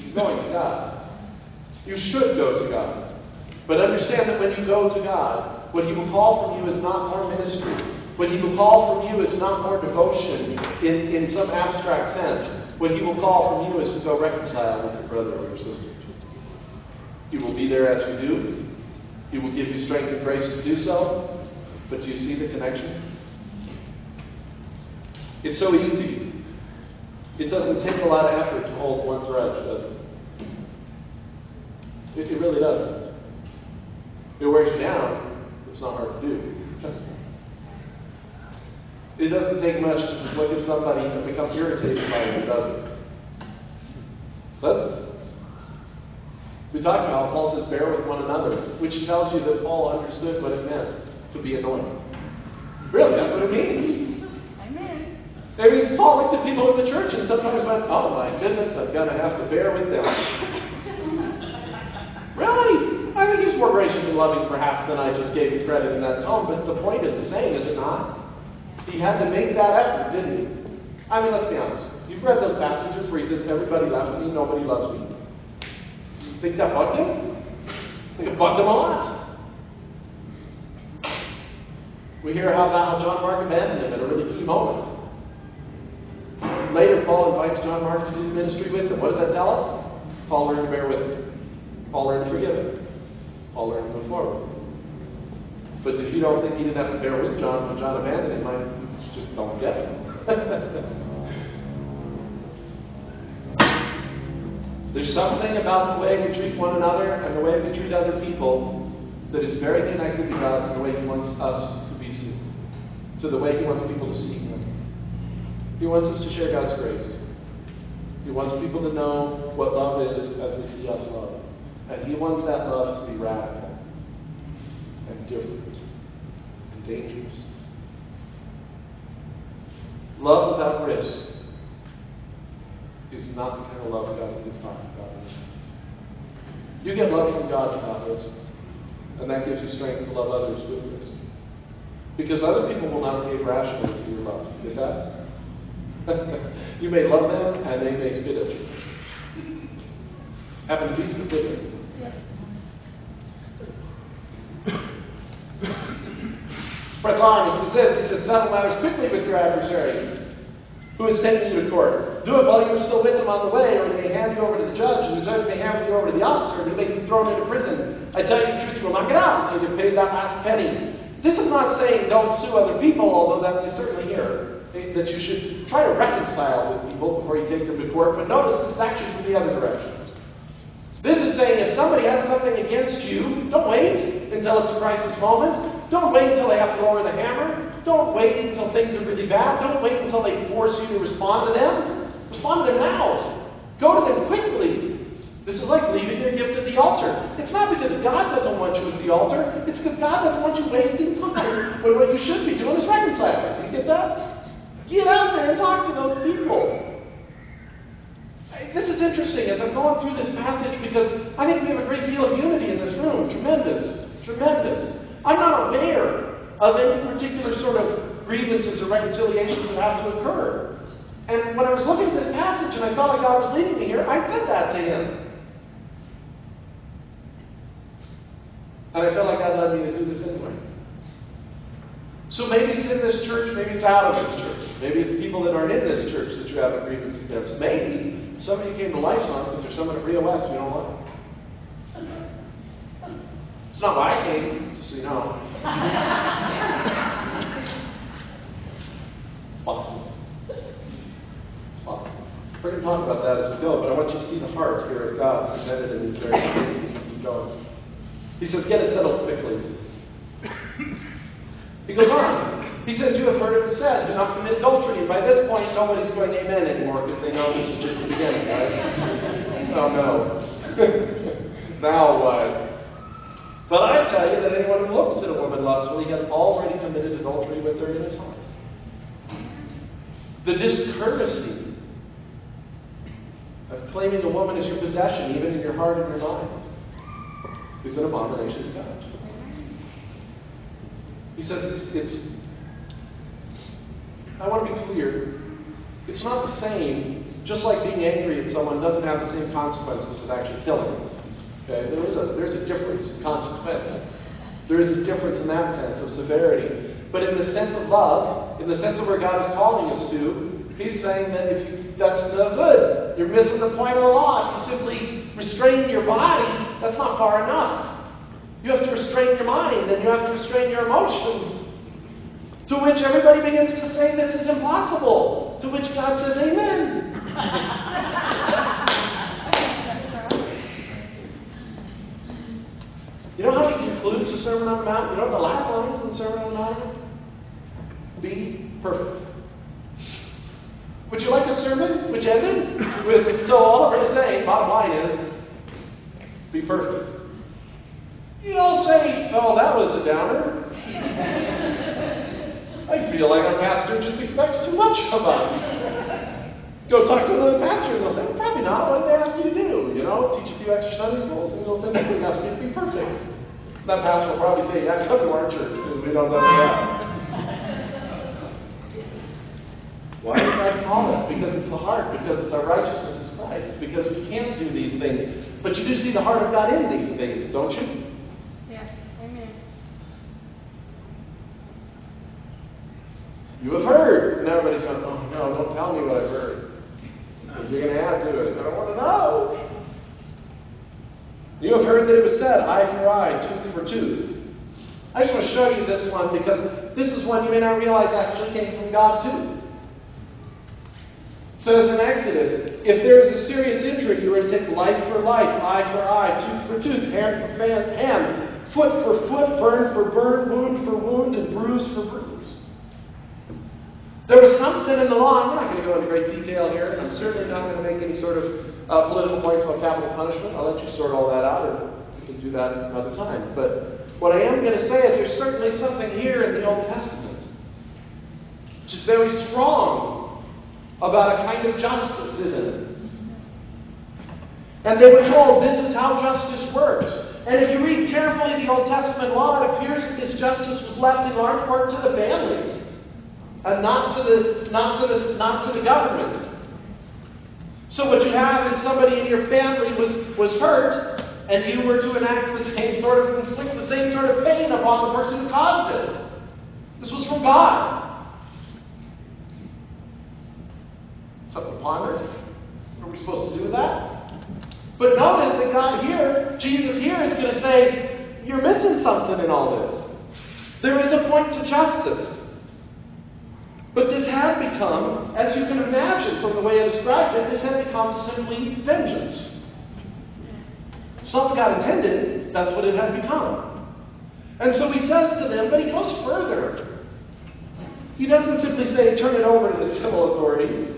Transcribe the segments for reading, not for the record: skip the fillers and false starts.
You're going to God. You should go to God. But understand that when you go to God, what He will call from you is not more ministry. What He will call from you is not more devotion in some abstract sense. What He will call from you is to go reconcile with your brother or your sister. He will be there as you do. He will give you strength and grace to do so. But do you see the connection? It's so easy. It doesn't take a lot of effort to hold one grudge, does it? It really doesn't. It wears you down. It's not hard to do. It doesn't take much to look at somebody and become irritated by it, does it? Does it? We talked about how Paul says, bear with one another, which tells you that Paul understood what it meant to be annoying. Really, that's what it means. Amen. It means Paul looked at people in the church and sometimes went, oh my goodness, I'm going to have to bear with them. Really? I think he's more gracious and loving perhaps than I just gave him credit in that tone, but the point is the same, is it not? He had to make that effort, didn't he? I mean, let's be honest. You've read those passages where he says, everybody left me, nobody loves me. You think that bugged him? I think it bugged him a lot. We hear how John Mark abandoned him at a really key moment. Later, Paul invites John Mark to do ministry with him. What does that tell us? Paul learned to bear with him. Paul learned to forgive him. Paul learned to move forward. But if you don't think he didn't have to bear with John when John abandoned him, I just don't get it. There's something about the way we treat one another and the way we treat other people that is very connected to God, to the way He wants us to be seen, to the way He wants people to see Him. He wants us to share God's grace. He wants people to know what love is as we see us love. And He wants that love to be radical and different and dangerous. Love without risk is not the kind of love God is talking about in this sense. You get love from God without risk, and that gives you strength to love others with risk. Because other people will not behave rationally to your love. You get that? You may love them, and they may spit at you. Happened to Jesus, didn't it? Press on, he says this, he says, settle matters quickly with your adversary, who is taking you to court. Do it while you are still with him on the way, or he may hand you over to the judge, and the judge may hand you over to the officer, and he may be thrown into prison. I tell you the truth, you will not get out until you've paid that last penny. This is not saying don't sue other people, although that is certainly here, that you should try to reconcile with people before you take them to court, but notice this is actually from the other direction. This is saying if somebody has something against you, don't wait until it's a crisis moment. Don't wait until they have to lower the hammer. Don't wait until things are really bad. Don't wait until they force you to respond to them. Respond to them now. Go to them quickly. This is like leaving your gift at the altar. It's not because God doesn't want you at the altar. It's because God doesn't want you wasting time when what you should be doing is reconciling. Do you get that? Get out there and talk to those people. This is interesting as I'm going through this passage because I think we have a great deal of unity in this room. Tremendous. Tremendous. I'm not aware of any particular sort of grievances or reconciliations that have to occur. And when I was looking at this passage and I felt like God was leading me here, I said that to him. And I felt like God led me to do this anyway. So maybe it's in this church, maybe it's out of this church. Maybe it's people that aren't in this church that you have a grievance against. Maybe somebody came to LifeSong because there's someone at Rio West you don't like. It's not why I came, just so you know. It's possible. It's possible. We're going to talk about that as we go, but I want you to see the heart here of God presented in these various things as we keep going. He says, get it settled quickly. He goes on. He says, you have heard it said, do not commit adultery. And by this point, nobody's going amen anymore because they know this is just the beginning, right? Oh, no. Now what? But I tell you that anyone who looks at a woman lustfully has already committed adultery with her in his heart. The discourtesy of claiming a woman as your possession, even in your heart and your mind, is an abomination to God. He says I want to be clear, it's not the same just like being angry at someone doesn't have the same consequences as actually killing them. Okay? There's a difference in consequence. There is a difference in that sense of severity. But in the sense of love, in the sense of where God is calling us to, He's saying that that's no good. You're missing the point of the law. If you simply restrain your body, that's not far enough. You have to restrain your mind, and you have to restrain your emotions. To which everybody begins to say this is impossible. To which God says, Amen. You know how He concludes the Sermon on the Mount? You know what the last lines in the Sermon on the Mount? Be perfect. Would you like a sermon which ended with, so all we're going to say, bottom line is, be perfect. You don't say, oh, that was a downer. I feel like our pastor just expects too much from us. Go talk to another pastor and they'll say, probably not. What did they ask you to do? You know, teach a few extra Sunday schools, and they'll say, they asked me to be perfect. That pastor will probably say, yeah, come to our church because we don't know that. Why does God call it? Because it's the heart. Because it's our righteousness is Christ. Because we can't do these things. But you do see the heart of God in these things, don't you? Yeah. Amen. You have heard. And everybody's going, oh no, don't tell me what I've heard. Because you're going to add to it. I don't want to know. You have heard that it was said, eye for eye, tooth for tooth. I just want to show you this one because this is one you may not realize actually came from God too. It says in Exodus, if there is a serious injury, you are to take life for life, eye for eye, tooth for tooth, hand for hand, foot for foot, burn for burn, wound for wound, and bruise for bruise. There was something in the law, I'm not going to go into great detail here, and I'm certainly not going to make any sort of political points about capital punishment. I'll let you sort all that out, and we can do that another time. But what I am going to say is there's certainly something here in the Old Testament which is very strong about a kind of justice, isn't it? And they were told this is how justice works. And if you read carefully the Old Testament law, it appears that this justice was left in large part to the families, and not to the government. So what you have is somebody in your family was hurt, and you were to enact the same sort of inflict the same sort of pain upon the person who caused it. This was from God. Something to ponder. What are we supposed to do with that? But notice that God here, Jesus here, is going to say, you're missing something in all this. There is a point to justice. But this had become, as you can imagine from the way I described it, this had become simply vengeance. It's not what God intended, that's what it had become. And so he says to them, but he goes further. He doesn't simply say, turn it over to the civil authorities.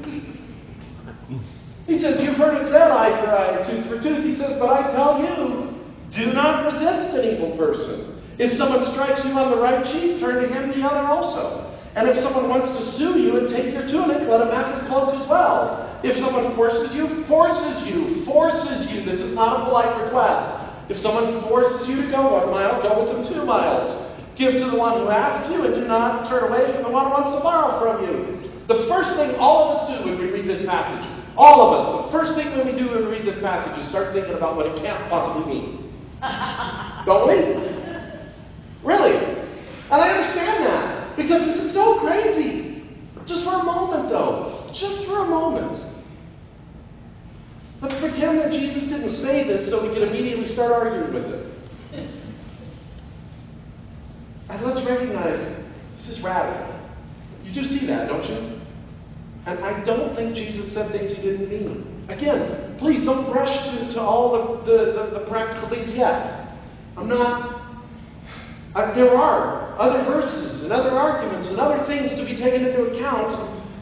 He says, you've heard it said, eye for eye, or tooth for tooth. He says, but I tell you, do not resist an evil person. If someone strikes you on the right cheek, turn to him the other also. And if someone wants to sue you and take your tunic, let him have your cloak as well. If someone forces you, this is not a polite request. If someone forces you to go 1 mile, go with them 2 miles. Give to the one who asks you, and do not turn away from the one who wants to borrow from you. The first thing all of us do when we read this passage, all of us, the first thing when we do when we read this passage is start thinking about what it can't possibly mean. Don't we? Really? And I understand that, because this is so crazy. Just for a moment, though. Just for a moment. Let's pretend that Jesus didn't say this so we can immediately start arguing with it. And let's recognize this is radical. You do see that, don't you? And I don't think Jesus said things he didn't mean. Again, please don't rush to all the practical things yet. There are other verses and other arguments and other things to be taken into account.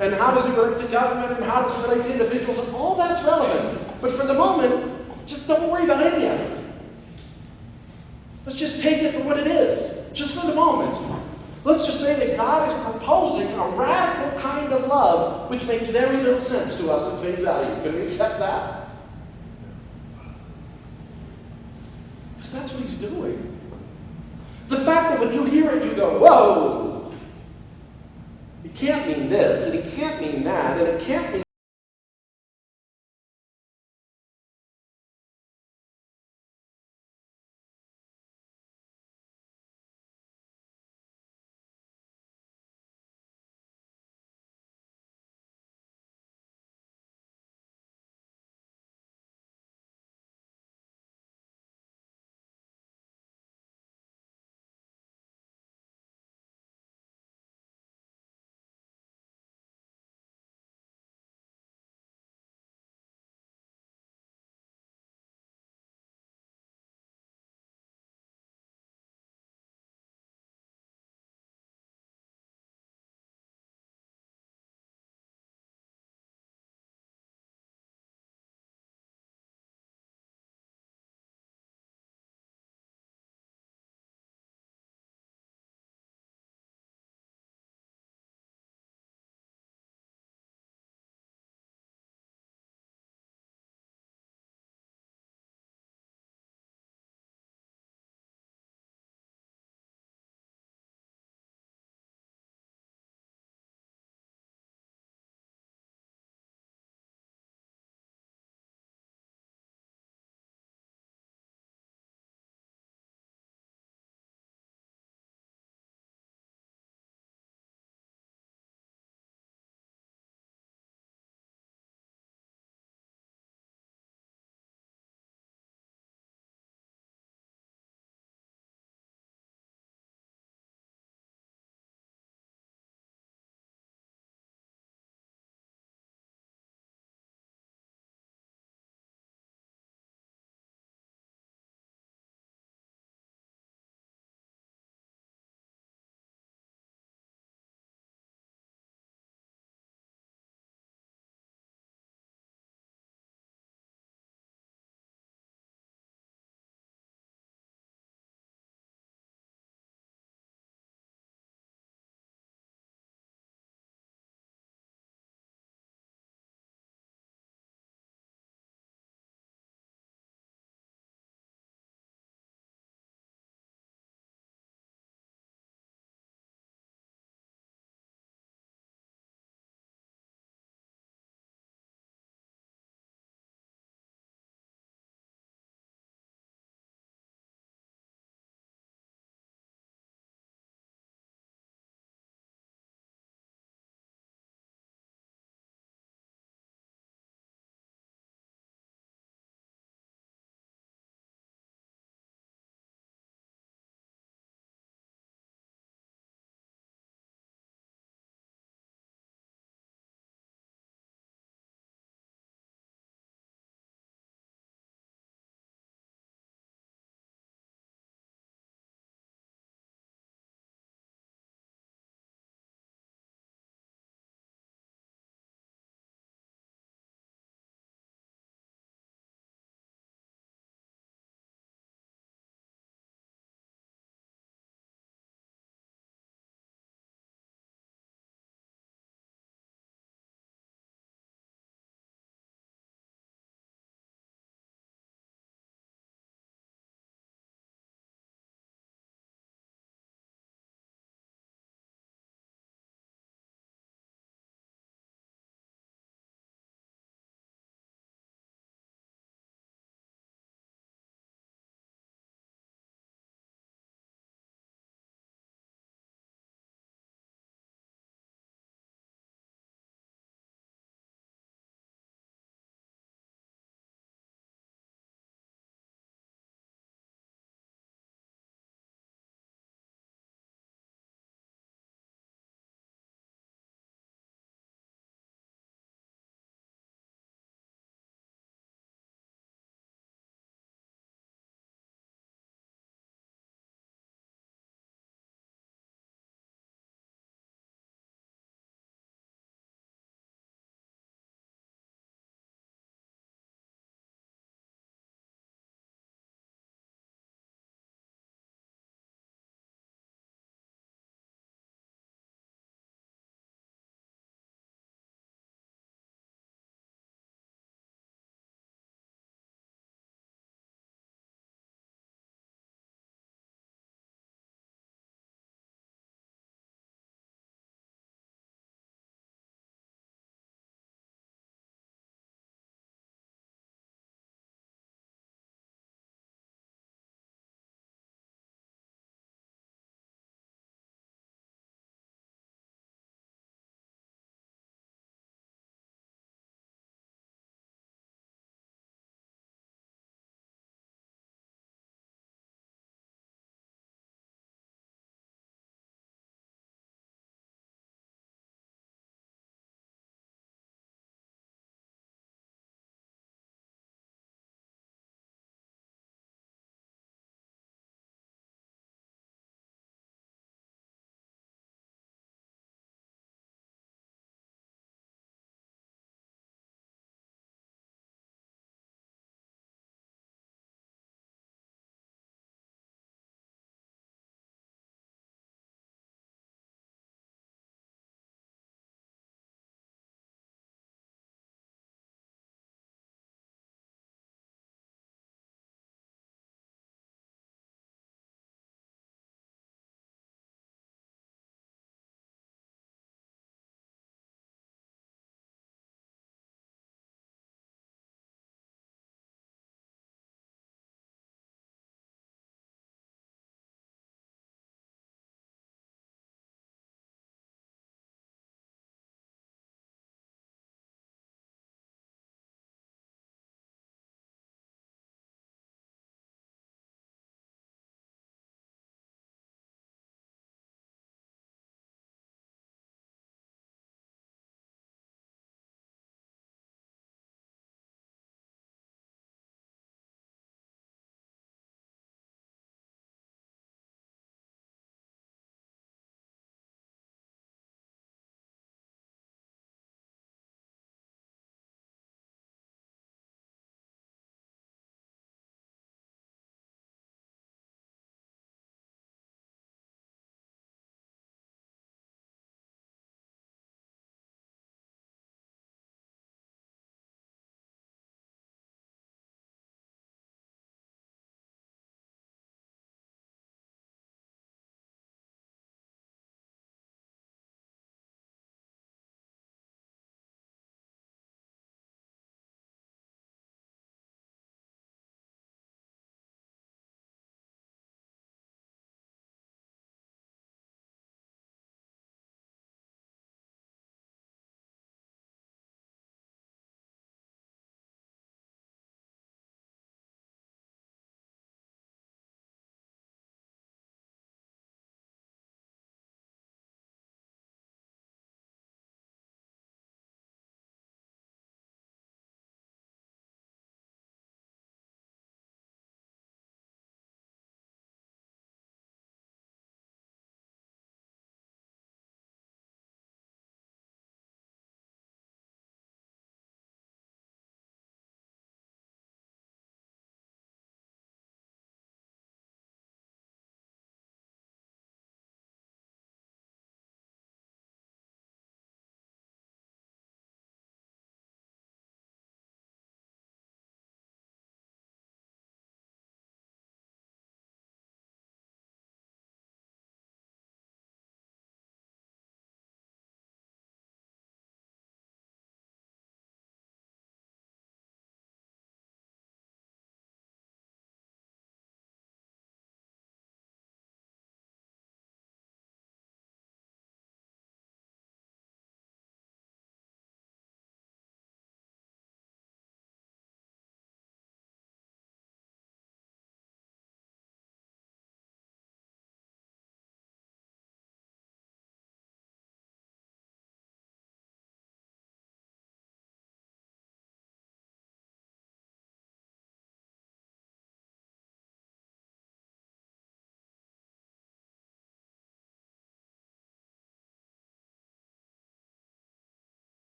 And how does it relate to government and how does it relate to individuals? And all that's relevant. But for the moment, just don't worry about any of it. Let's just take it for what it is. Just for the moment. Let's just say that God is proposing a radical kind of love which makes very little sense to us at face value. Can we accept that? Because that's what he's doing. The fact that when you hear it, you go, whoa! It can't mean this, and it can't mean that, and it can't mean